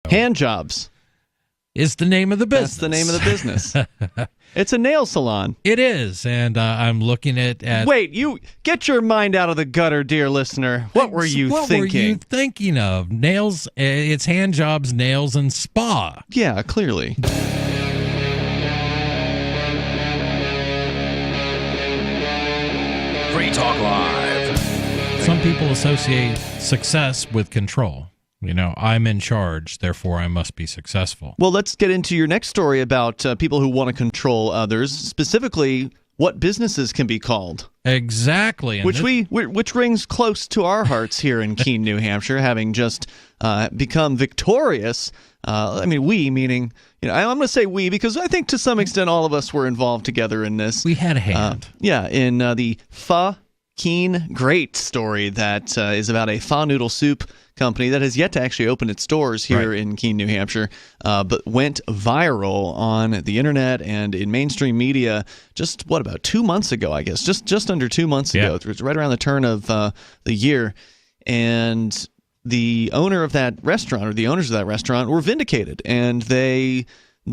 Hand jobs is the name of the business. That's the name of the business. It's a nail salon. It is, and I'm looking at... Wait, you get your mind out of the gutter, dear listener. What were you thinking? What were you thinking of? Nails, it's hand jobs, nails, and spa. Yeah, clearly. Free Talk Live. Some people associate success with control. You know, I'm in charge, therefore I must be successful. Well, let's get into your next story about people who want to control others, specifically what businesses can be called. Exactly. Which rings close to our hearts here in Keene, New Hampshire, having just become victorious. I mean, we, meaning, I'm going to say we because I think to some extent all of us were involved together in this. We had a hand. In the Pho Keene Great story that is about a pho noodle soup company that has yet to actually open its doors here in Keene, New Hampshire, but went viral on the internet and in mainstream media just, about 2 months ago, I guess, just under 2 months ago. It was right around the turn of the year, and the owner of that restaurant, or the owners of that restaurant, were vindicated, and the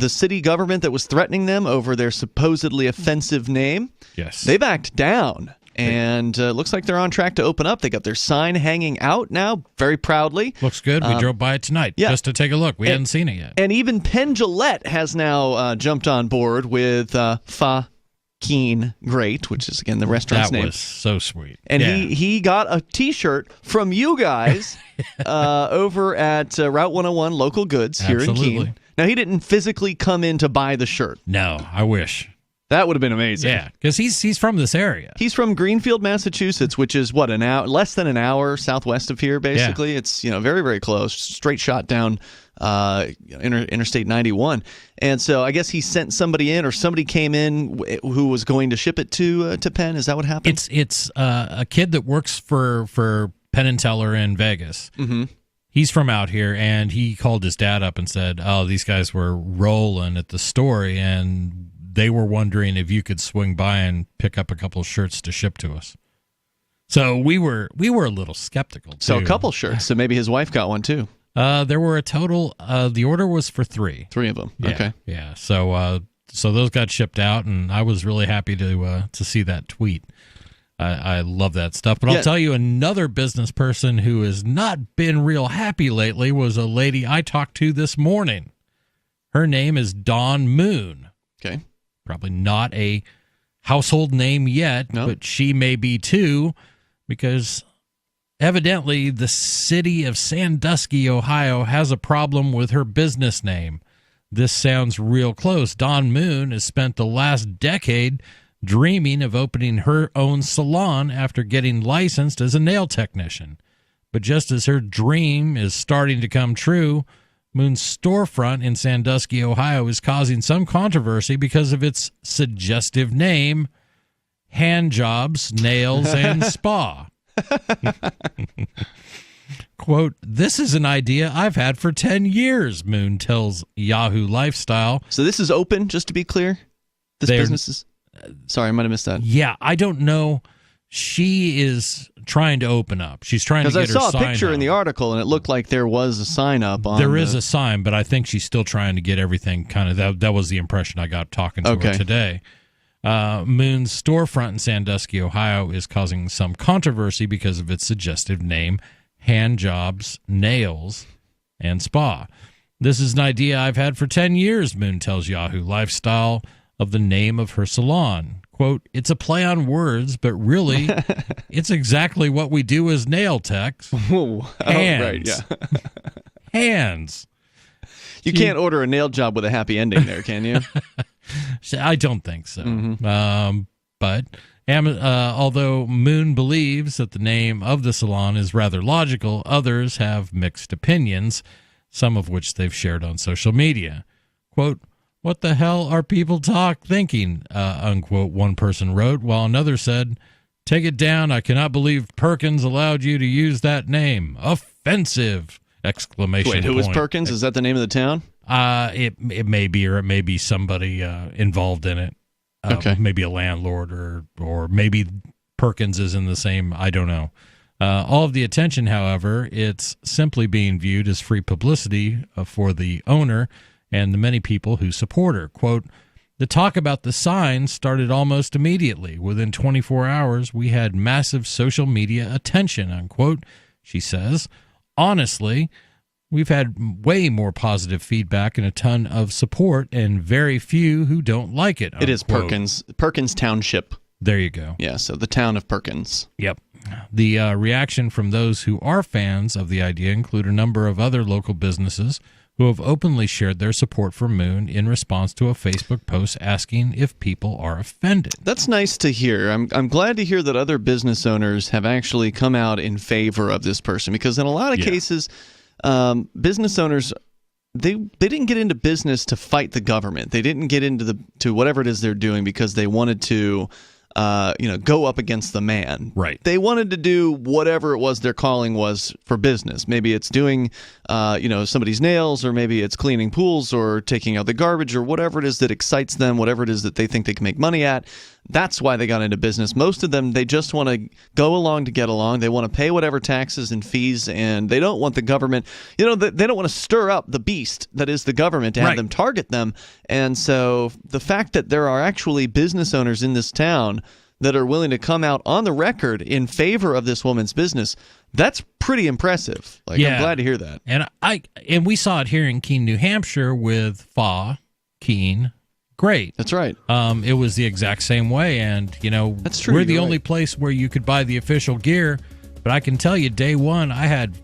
city government that was threatening them over their supposedly offensive name, they backed down. And looks like they're on track to open up. They got their sign hanging out now, very proudly. Looks good. We drove by it tonight just to take a look. We hadn't seen it yet. And even Penn Jillette has now jumped on board with Pho Keene Great, which is, again, the restaurant's name. That was so sweet. And he got a T-shirt from you guys over at Route 101 Local Goods here in Keene. Now, he didn't physically come in to buy the shirt. No, I wish. That would have been amazing. Yeah, because he's from this area. He's from Greenfield, Massachusetts, which is an hour, less than an hour southwest of here. Basically, it's very, very close, straight shot down Interstate 91. And so I guess he sent somebody in, or somebody came in who was going to ship it to Penn. Is that what happened? It's a kid that works for Penn and Teller in Vegas. Mm-hmm. He's from out here, and he called his dad up and said, "Oh, these guys were rolling at the store, and they were wondering if you could swing by and pick up a couple of shirts to ship to us." So we were a little skeptical, too. So a couple shirts. So maybe his wife got one, too. There were a total, the order was for 3. 3 of them. Yeah, okay. Yeah. So those got shipped out, and I was really happy to see that tweet. I love that stuff. But I'll tell you, another business person who has not been real happy lately was a lady I talked to this morning. Her name is Dawn Moon. Okay. Probably not a household name yet, but she may be too, because evidently the city of Sandusky, Ohio, has a problem with her business name. This sounds real close. Dawn Moon has spent the last decade dreaming of opening her own salon after getting licensed as a nail technician. But just as her dream is starting to come true, Moon's storefront in Sandusky, Ohio, is causing some controversy because of its suggestive name, Hand Jobs, Nails, and Spa. Quote, "This is an idea I've had for 10 years, Moon tells Yahoo Lifestyle." So this is open, just to be clear? This business is... Sorry, I might have missed that. Yeah, I don't know. She is trying to open up. She's trying to get her sign. Because I saw a picture in the article, and it looked like there was a sign up on. There is a sign, but I think she's still trying to get everything kind of. That was the impression I got talking to her today. Moon's storefront in Sandusky, Ohio, is causing some controversy because of its suggestive name, Hand Jobs, Nails, and Spa. "This is an idea I've had for 10 years, Moon tells Yahoo Lifestyle of the name of her salon. Quote, "It's a play on words, but really, it's exactly what we do as nail techs. Hands. Right, yeah. Hands." You can't order a nail job with a happy ending there, can you? I don't think so. Mm-hmm. But although Moon believes that the name of the salon is rather logical, others have mixed opinions, some of which they've shared on social media. Quote, "What the hell are people thinking?" Unquote, one person wrote, while another said, "Take it down. I cannot believe Perkins allowed you to use that name. Offensive!" Exclamation Wait, who point. is Perkins? Is that the name of the town? It may be, or it may be somebody involved in it. Maybe a landlord, or maybe Perkins is in the same. I don't know. All of the attention, however, it's simply being viewed as free publicity for the owner and the many people who support her. Quote, the talk about the sign started almost immediately. Within 24 hours, we had massive social media attention, unquote, she says. Honestly, we've had way more positive feedback and a ton of support and very few who don't like it, unquote. It is Perkins Township. There you go. Yeah, so the town of Perkins. Yep. The reaction from those who are fans of the idea include a number of other local businesses who have openly shared their support for Moon in response to a Facebook post asking if people are offended. That's nice to hear. I'm glad to hear that other business owners have actually come out in favor of this person, because in a lot of cases, business owners, they didn't get into business to fight the government. They didn't get into to whatever it is they're doing because they wanted to go up against the man. Right. They wanted to do whatever it was their calling was for business. Maybe it's doing, somebody's nails, or maybe it's cleaning pools or taking out the garbage, or whatever it is that excites them, whatever it is that they think they can make money at. That's why they got into business. Most of them, they just want to go along to get along. They want to pay whatever taxes and fees, and they don't want the government, they don't want to stir up the beast that is the government to have them target them. And so the fact that there are actually business owners in this town that are willing to come out on the record in favor of this woman's business, that's pretty impressive. I'm glad to hear that. And we saw it here in Keene, New Hampshire with Fa, Keene, Great. That's right. It was the exact same way, and that's true. We're the only place where you could buy the official gear. But I can tell you, day one, I had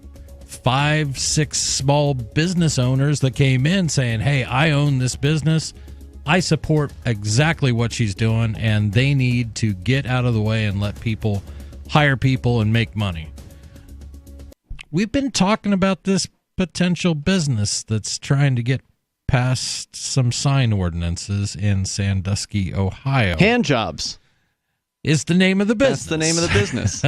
5-6 small business owners that came in saying, "Hey, I own this business. I support exactly what she's doing, and they need to get out of the way and let people hire people and make money." We've been talking about this potential business that's trying to get past some sign ordinances in Sandusky, Ohio. Hand jobs is the name of the business. That's the name of the business.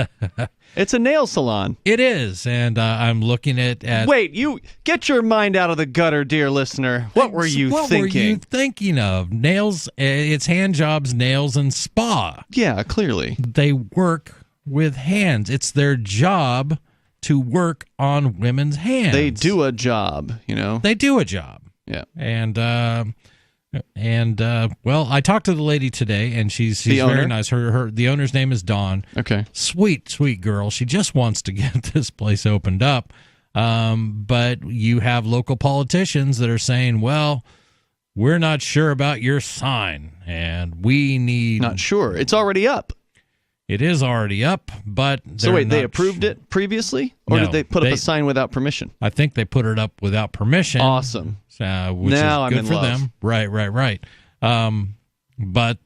It's a nail salon. It is, and I'm looking at... Wait, you get your mind out of the gutter, dear listener. What were you thinking? What were you thinking of? Nails, it's hand jobs, nails, and spa. Yeah, clearly. They work with hands. It's their job to work on women's hands. They do a job, They do a job. Yeah. And well, I talked to the lady today, and she's very nice. The owner's name is Dawn. Okay. Sweet girl. She just wants to get this place opened up. But you have local politicians that are saying, well, we're not sure about your sign, and we need... Not sure. It's already up. It is already up, but... So wait, they approved it previously? Or did they put up a sign without permission? I think they put it up without permission. Awesome. Which now is good I'm in for love. them. Right. But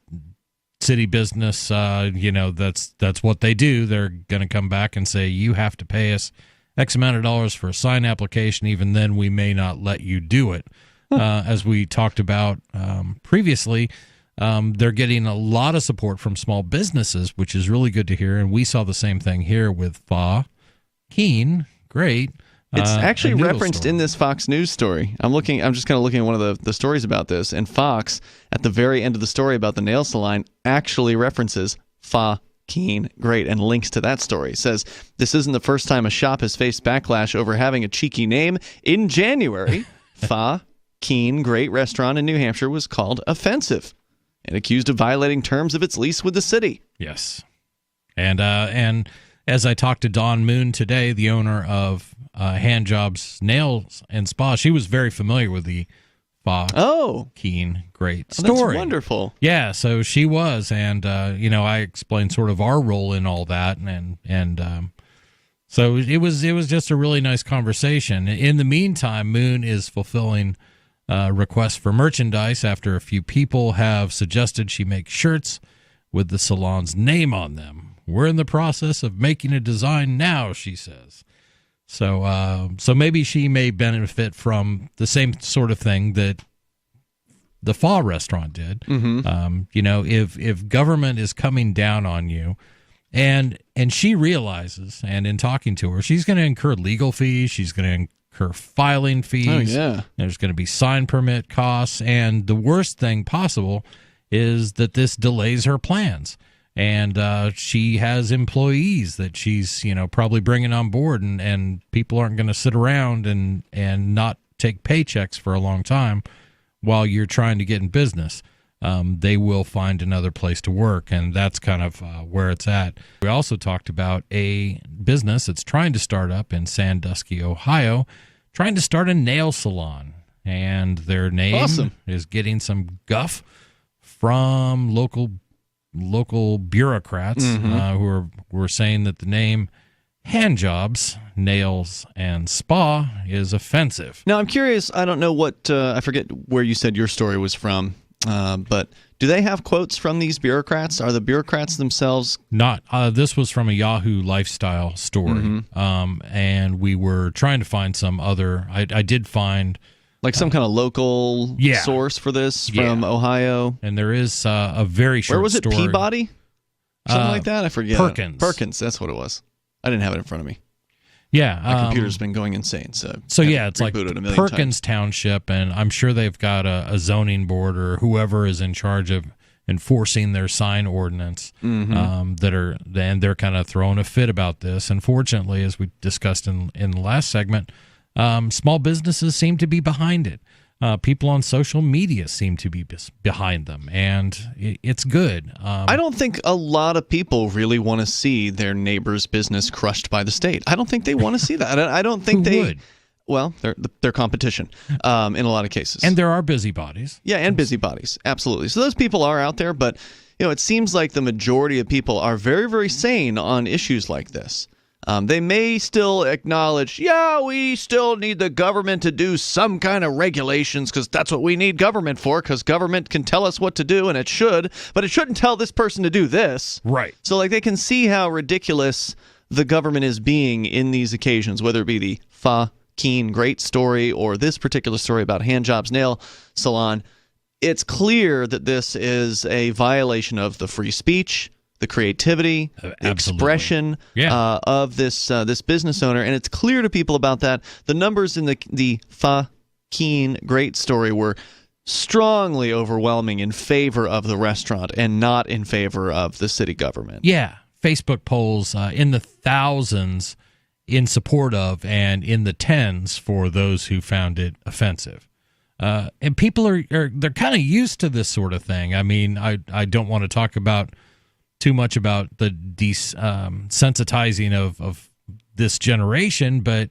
city business, that's what they do. They're going to come back and say, you have to pay us X amount of dollars for a sign application. Even then, we may not let you do it. As we talked about previously, they're getting a lot of support from small businesses, which is really good to hear. And we saw the same thing here with Fa, Keene, great. It's actually referenced in this Fox News story. I'm just kind of looking at one of the stories about this, and Fox, at the very end of the story about the nail salon, actually references Fa, Keene, great, and links to that story. It says, this isn't the first time a shop has faced backlash over having a cheeky name. In January, Fa, Keene, great restaurant in New Hampshire was called offensive and accused of violating terms of its lease with the city. Yes. And as I talked to Dawn Moon today, the owner of Hand Jobs Nails and Spa, she was very familiar with the Fa Keene great story. That's wonderful. Yeah, so she was, and I explained sort of our role in all that, and so it was just a really nice conversation. In the meantime, Moon is fulfilling requests for merchandise after a few people have suggested she make shirts with the salon's name on them. We're in the process of making a design now, she says. So maybe she may benefit from the same sort of thing that the Fa restaurant did. Mm-hmm. If government is coming down on you, and she realizes, and in talking to her, she's going to incur legal fees. She's going to incur filing fees. Oh, yeah. There's going to be sign permit costs, and the worst thing possible is that this delays her plans. and she has employees that she's probably bringing on board, and people aren't going to sit around and not take paychecks for a long time while you're trying to get in business. They will find another place to work, and that's kind of where it's at. We also talked about a business that's trying to start up in Sandusky, Ohio, trying to start a nail salon, and their name is getting some guff from local bureaucrats who were saying that the name Handjobs, Nails, and Spa is offensive. Now, I'm curious. I don't know what I forget where you said your story was from. But do they have quotes from these bureaucrats? Are the bureaucrats themselves? Not. This was from a Yahoo lifestyle story, and we were trying to find some other. I did find like some kind of local source for this from Ohio. And there is a very short. Where was it? Story. Peabody, something like that. I forget. Perkins. That's what it was. I didn't have it in front of me. Yeah, my computer's been going insane. So yeah, it's like Perkins Township, and I'm sure they've got a zoning board or whoever is in charge of enforcing their sign ordinance. And they're kind of throwing a fit about this. Unfortunately, as we discussed in the last segment, small businesses seem to be behind it. People on social media seem to be behind them, and it's good. I don't think a lot of people really want to see their neighbor's business crushed by the state. I don't think they want to see that. I don't think Who they would? Well, they're competition in a lot of cases. And there are busybodies. Yeah, and busybodies. Absolutely. So those people are out there, but it seems like the majority of people are very, very sane on issues like this. They may still acknowledge, we still need the government to do some kind of regulations because that's what we need government for, because government can tell us what to do, and it should, but it shouldn't tell this person to do this. Right. So they can see how ridiculous the government is being in these occasions, whether it be the Fa Keen Great story or this particular story about Handjobs Nail Salon. It's clear that this is a violation of the free speech, the creativity, the expression of this business owner, and it's clear to people about that. The numbers in the Fa Keen Great story were strongly overwhelming in favor of the restaurant and not in favor of the city government. Yeah, Facebook polls in the thousands in support of, and in the tens for those who found it offensive. And people they're kind of used to this sort of thing. I mean, I don't want to talk about too much about the desensitizing of this generation, but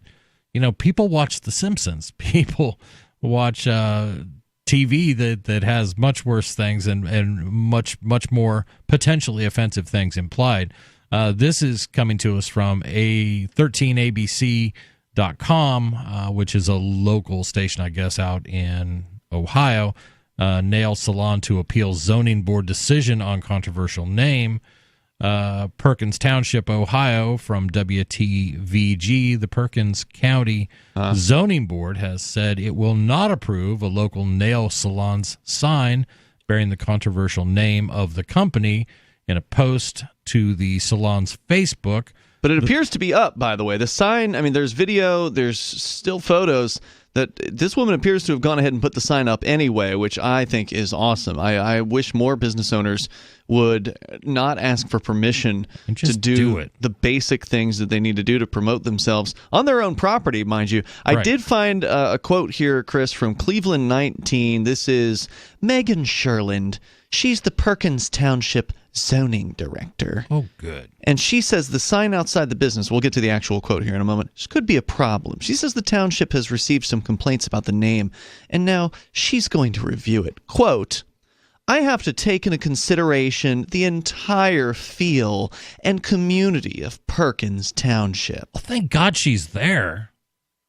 people watch The Simpsons. People watch TV that has much worse things and much more potentially offensive things implied. This is coming to us from a13abc.com, which is a local station, I guess, out in Ohio. Nail salon to appeal zoning board decision on controversial name. Perkins Township, Ohio, from WTVG, the Perkins County Zoning Board has said it will not approve a local nail salon's sign bearing the controversial name of the company. In a post to the salon's Facebook. But it appears to be up, by the way. The sign, there's video, there's still photos that this woman appears to have gone ahead and put the sign up anyway, which I think is awesome. I wish more business owners would not ask for permission to do the basic things that they need to do to promote themselves on their own property, mind you. I did find a quote here, Chris, from Cleveland 19. This is Megan Sherland. She's the Perkins Township zoning director. Oh, good. And she says the sign outside the business, we'll get to the actual quote here in a moment, this could be a problem. She says the township has received some complaints about the name, and now she's going to review it. Quote, I have to take into consideration the entire feel and community of Perkins Township. Well, thank God she's there.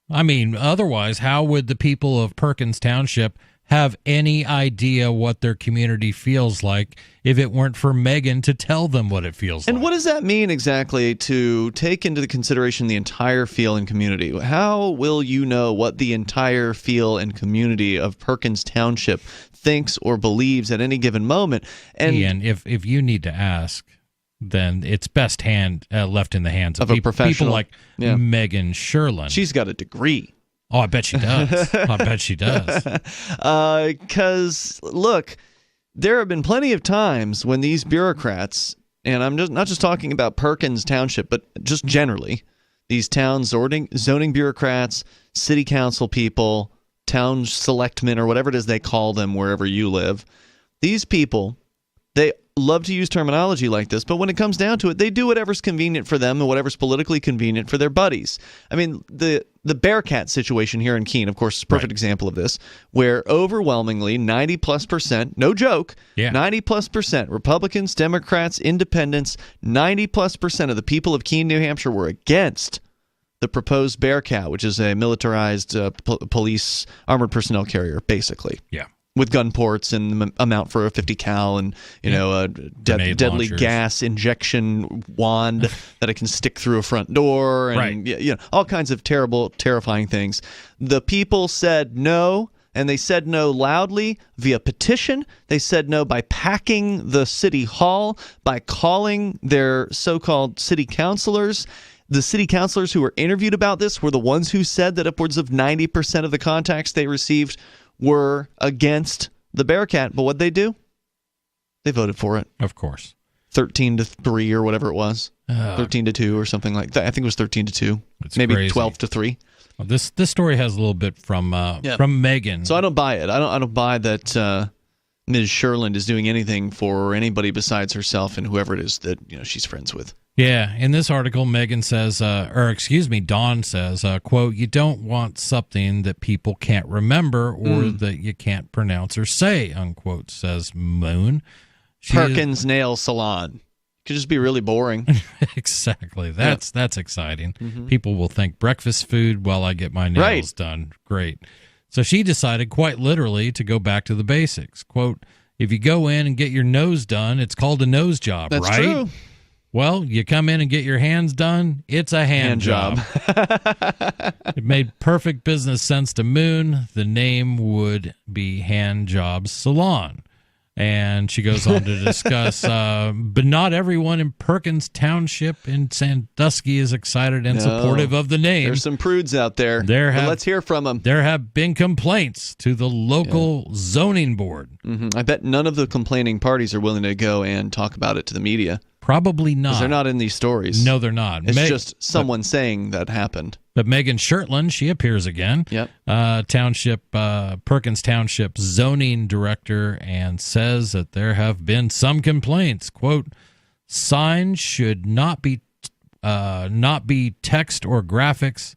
Otherwise, how would the people of Perkins Township have any idea what their community feels like if it weren't for Megan to tell them what it feels like? And what does that mean exactly, to take into consideration the entire feel and community? How will you know what the entire feel and community of Perkins Township thinks or believes at any given moment? And if you need to ask, then it's best left in the hands of a professional. People like Megan Sherland. She's got a degree. Oh, I bet she does. I bet she does. Because, look, there have been plenty of times when these bureaucrats And I'm not just talking about Perkins Township, but just generally, these town zoning bureaucrats, city council people, town selectmen, or whatever it is they call them wherever you live. These people, they love to use terminology like this, but when it comes down to it, they do whatever's convenient for them and whatever's politically convenient for their buddies. I mean, the Bearcat situation here in Keene, of course, is a perfect example of this, where overwhelmingly 90+%, no joke, 90+%, Republicans, Democrats, Independents, 90+% of the people of Keene, New Hampshire were against the proposed Bearcat, which is a militarized police armored personnel carrier, basically. Yeah. With gun ports and the amount for a 50 cal and a deadly launchers. Gas injection wand that it can stick through a front door and all kinds of terrible, terrifying things. The people said no, and they said no loudly via petition. They said no by packing the city hall, by calling their so-called city councilors. The city councilors who were interviewed about this were the ones who said that upwards of 90% of the contacts they received were against the Bearcat, but what'd they do? They voted for it. Of course. 13-3 or whatever it was. 13-2 or something like that. I think it was 13-2. Maybe crazy. 12-3. Well, this story has a little bit from Megan. So I don't buy it. I don't buy that Ms. Sherland is doing anything for anybody besides herself and whoever it is that she's friends with. Yeah, in this article, Dawn says, quote, "You don't want something that people can't remember or that you can't pronounce or say," unquote, says Moon. Perkins Nail Salon. Could just be really boring. Exactly. That's exciting. Mm-hmm. People will think breakfast food while I get my nails done. Great. So she decided quite literally to go back to the basics. Quote, "If you go in and get your nose done, it's called a nose job, That's right? True. Well, you come in and get your hands done, it's a hand job." It made perfect business sense to Moon. The name would be Hand Jobs Salon. And she goes on to discuss, but not everyone in Perkins Township in Sandusky is excited and supportive of the name. There's some prudes out there. Let's hear from them. There have been complaints to the local zoning board. Mm-hmm. I bet none of the complaining parties are willing to go and talk about it to the media. Probably not. Because they're not in these stories. No, they're not. It's just someone saying that happened. But Megan Shertland, she appears again. Yep. Perkins Township zoning director, and says that there have been some complaints. Quote, "Signs should not be text or graphics.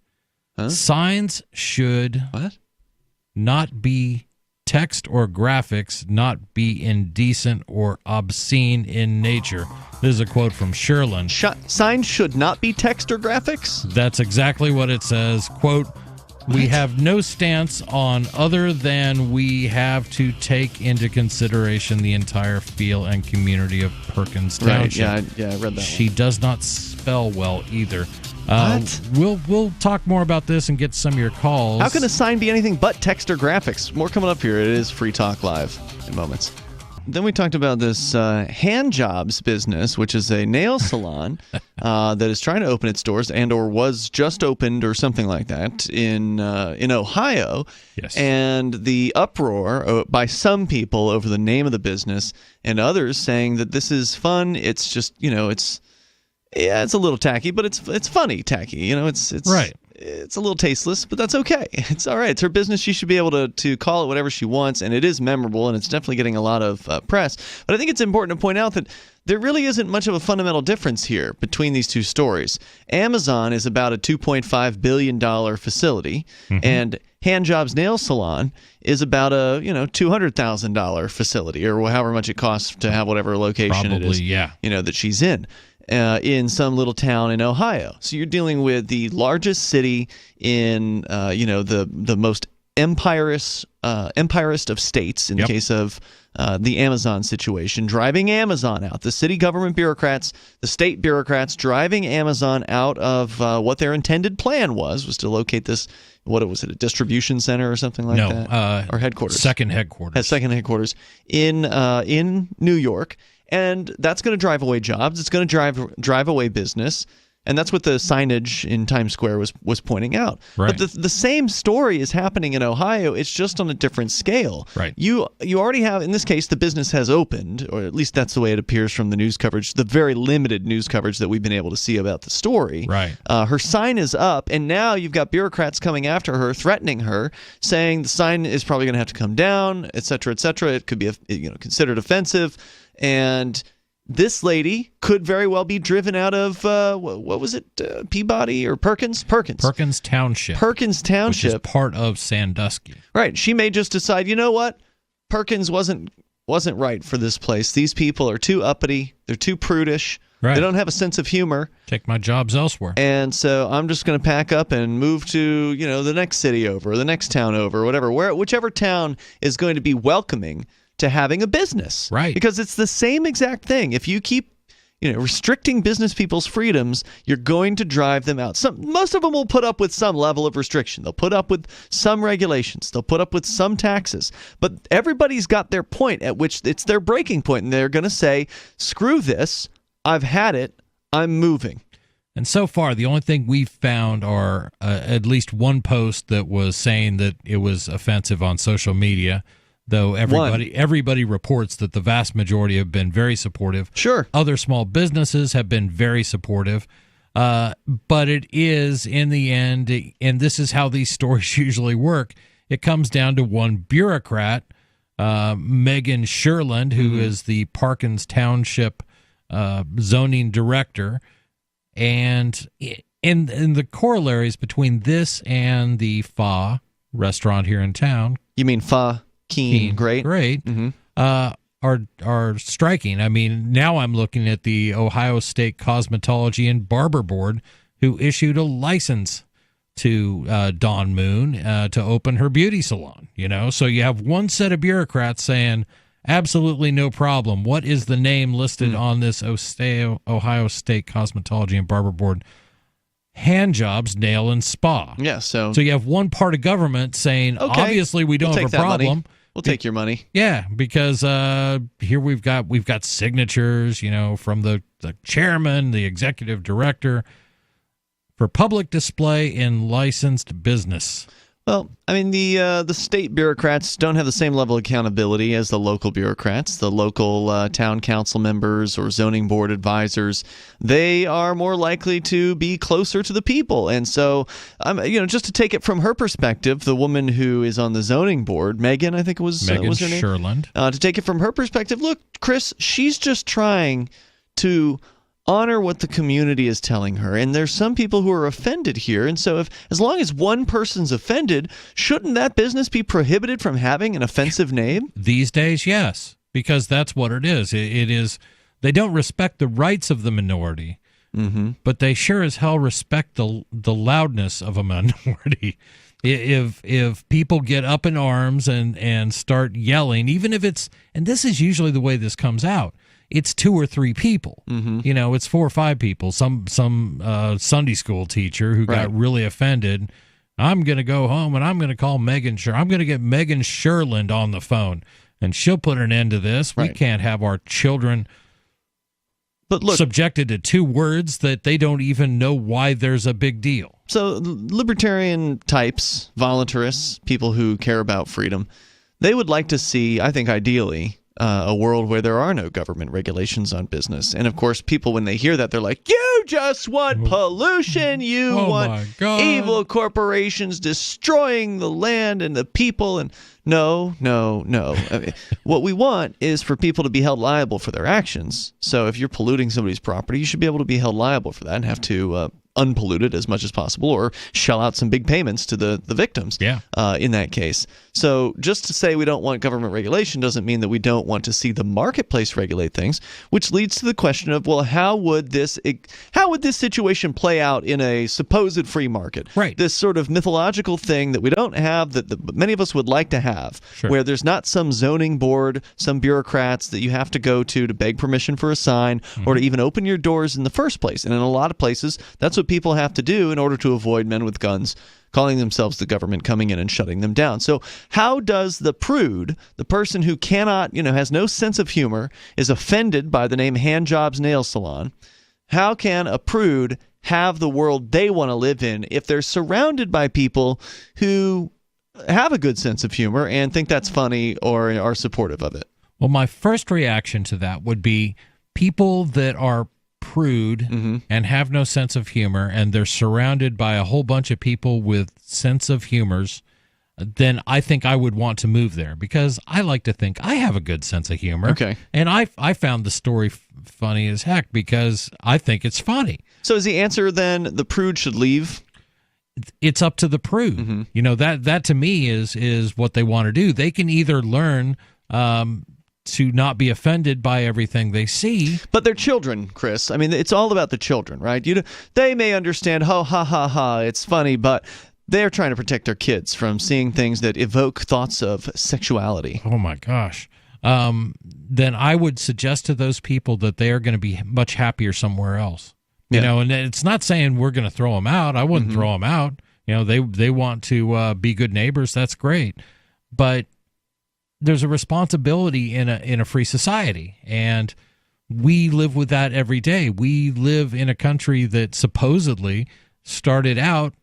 Huh? Signs should not be text or graphics, not be indecent or obscene in nature." This is a quote from Sherland. Signs should not be text or graphics? That's exactly what it says. Quote, "We have no stance on other than we have to take into consideration the entire feel and community of Perkins Township." Right, yeah, I read that She does not spell well either. What? We'll talk more about this and get some of your calls. How can a sign be anything but text or graphics? More coming up here. It is Free Talk Live in moments. Then we talked about this Hand Jobs business, which is a nail salon that is trying to open its doors or was just opened or something like that in Ohio. Yes. And the uproar by some people over the name of the business and others saying that this is fun. It's just, it's a little tacky, but it's funny tacky. It's right. It's a little tasteless, but that's okay. It's all right. It's her business. She should be able to call it whatever she wants, and it is memorable, and it's definitely getting a lot of press. But I think it's important to point out that there really isn't much of a fundamental difference here between these two stories. Amazon is about a $2.5 billion facility, and Hand Jobs Nail Salon is about a $200,000 facility, or however much it costs to have whatever location it is that she's in some little town in Ohio. So you're dealing with the largest city in the most empirist of states in the case of the Amazon situation, driving Amazon out. The city government bureaucrats, the state bureaucrats driving Amazon out of what their intended plan was to locate this, what was it, a distribution center or something like that? Or headquarters? Second headquarters in New York. And that's going to drive away jobs. It's going to drive away business. And that's what the signage in Times Square was pointing out. Right. But the same story is happening in Ohio. It's just on a different scale. Right. You already have, in this case, the business has opened, or at least that's the way it appears from the news coverage, the very limited news coverage that we've been able to see about the story. Right. Her sign is up, and now you've got bureaucrats coming after her, threatening her, saying the sign is probably going to have to come down, et cetera, et cetera. It could be considered offensive. And this lady could very well be driven out of, what was it, Peabody or Perkins? Perkins Township. Perkins Township. Which is part of Sandusky. Right. She may just decide, you know what? Perkins wasn't right for this place. These people are too uppity. They're too prudish. Right. They don't have a sense of humor. Take my jobs elsewhere. And so I'm just going to pack up and move to, the next city over, or the next town over, or whatever, whichever town is going to be welcoming to having a business. Right. Because it's the same exact thing. If you keep restricting business people's freedoms, you're going to drive them out. Most of them will put up with some level of restriction. They'll put up with some regulations. They'll put up with some taxes. But everybody's got their point at which it's their breaking point, and they're going to say, screw this. I've had it. I'm moving. And so far, the only thing we've found are at least one post that was saying that it was offensive on social media. Though everybody reports that the vast majority have been very supportive. Sure. Other small businesses have been very supportive. But it is, in the end, and this is how these stories usually work, it comes down to one bureaucrat, Megan Sherland, who is the Perkins Township zoning director. And in the corollaries between this and the Pho restaurant here in town. You mean Pho? Keen, great. Mm-hmm. Are striking. I mean, now I'm looking at the Ohio State Cosmetology and Barber Board, who issued a license to Dawn Moon to open her beauty salon. So you have one set of bureaucrats saying, absolutely no problem. What is the name listed on this Ohio State Cosmetology and Barber Board? Handjobs, nail, and spa. Yeah, so you have one part of government saying, okay, obviously we don't have a problem. Money. We'll take your money. Yeah, because here we've got signatures, from the chairman, the executive director, for public display in licensed business. Well, I mean, the state bureaucrats don't have the same level of accountability as the local bureaucrats. The local town council members or zoning board advisors, they are more likely to be closer to the people. And so, just to take it from her perspective, the woman who is on the zoning board, Megan, I think it was, Megan was her name? Sherland. To take it from her perspective, look, Chris, she's just trying to honor what the community is telling her, and there's some people who are offended here, and so as long as one person's offended, shouldn't that business be prohibited from having an offensive name? These days, yes, because that's what it is. It is, they don't respect the rights of the minority, but they sure as hell respect the loudness of a minority. If people get up in arms and start yelling, even if it's, and this is usually the way this comes out, it's 2 or 3 people. It's 4 or 5 people. Some Sunday school teacher who got really offended. I'm going to go home and I'm going to call Megan I'm going to get Megan Sherland on the phone, and she'll put an end to this. We can't have our children subjected to 2 words that they don't even know why there's a big deal. So libertarian types, voluntarists, people who care about freedom, they would like to see, I think ideally, a world where there are no government regulations on business. And of course, people, when they hear that, they're like, you just want pollution, you want evil corporations destroying the land and the people. And no. I mean, what we want is for people to be held liable for their actions. So if you're polluting somebody's property, you should be able to be held liable for that and have to unpolluted as much as possible, or shell out some big payments to the victims in that case. So just to say we don't want government regulation doesn't mean that we don't want to see the marketplace regulate things, which leads to the question of, well, how would this situation play out in a supposed free market? Right. This sort of mythological thing that we don't have, that many of us would like to have, where there's not some zoning board, some bureaucrats that you have to go to beg permission for a sign or to even open your doors in the first place. And in a lot of places, that's what people have to do in order to avoid men with guns calling themselves the government coming in and shutting them down. So how does the prude, the person who cannot, has no sense of humor, is offended by the name Handjobs Nail Salon, how can a prude have the world they want to live in if they're surrounded by people who have a good sense of humor and think that's funny or are supportive of it? Well, my first reaction to that would be people that are prude and have no sense of humor, and they're surrounded by a whole bunch of people with sense of humors, then I think I would want to move there, because I like to think I have a good sense of humor. Okay. And I found the story funny as heck because I think it's funny. So is the answer then the prude should leave? It's up to the prude. You know, that to me is what they want to do. They can either learn to not be offended by everything they see. But they're children, Chris. I mean, it's all about the children, right? They may understand, oh, ha, ha, ha, it's funny, but they're trying to protect their kids from seeing things that evoke thoughts of sexuality. Oh, my gosh. Then I would suggest to those people that they are going to be much happier somewhere else. You know, and it's not saying we're going to throw them out. I wouldn't throw them out. You know, they want to be good neighbors. That's great. But there's a responsibility in a free society, and we live with that every day. We live in a country that supposedly started out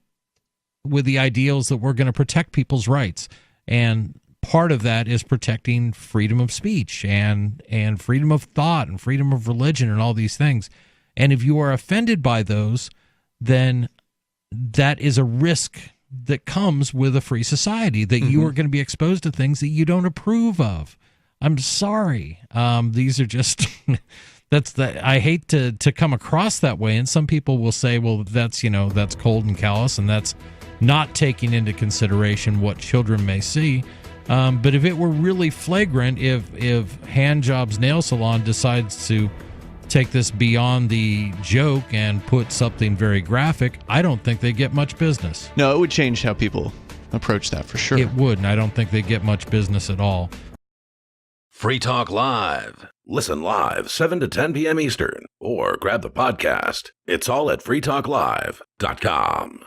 with the ideals that we're going to protect people's rights, and part of that is protecting freedom of speech and freedom of thought and freedom of religion and all these things. And if you are offended by those, then that is a risk that comes with a free society, that you are going to be exposed to things that you don't approve of. I'm sorry. These are just I hate to come across that way. And some people will say, well, that's cold and callous, and that's not taking into consideration what children may see. But if it were really flagrant, if Handjob's Nail Salon decides to take this beyond the joke and put something very graphic, I don't think they get much business. No, it would change how people approach that for sure. It would, and I don't think they get much business at all. Free Talk Live. Listen live 7 to 10 p.m. Eastern, or grab the podcast. It's all at freetalklive.com.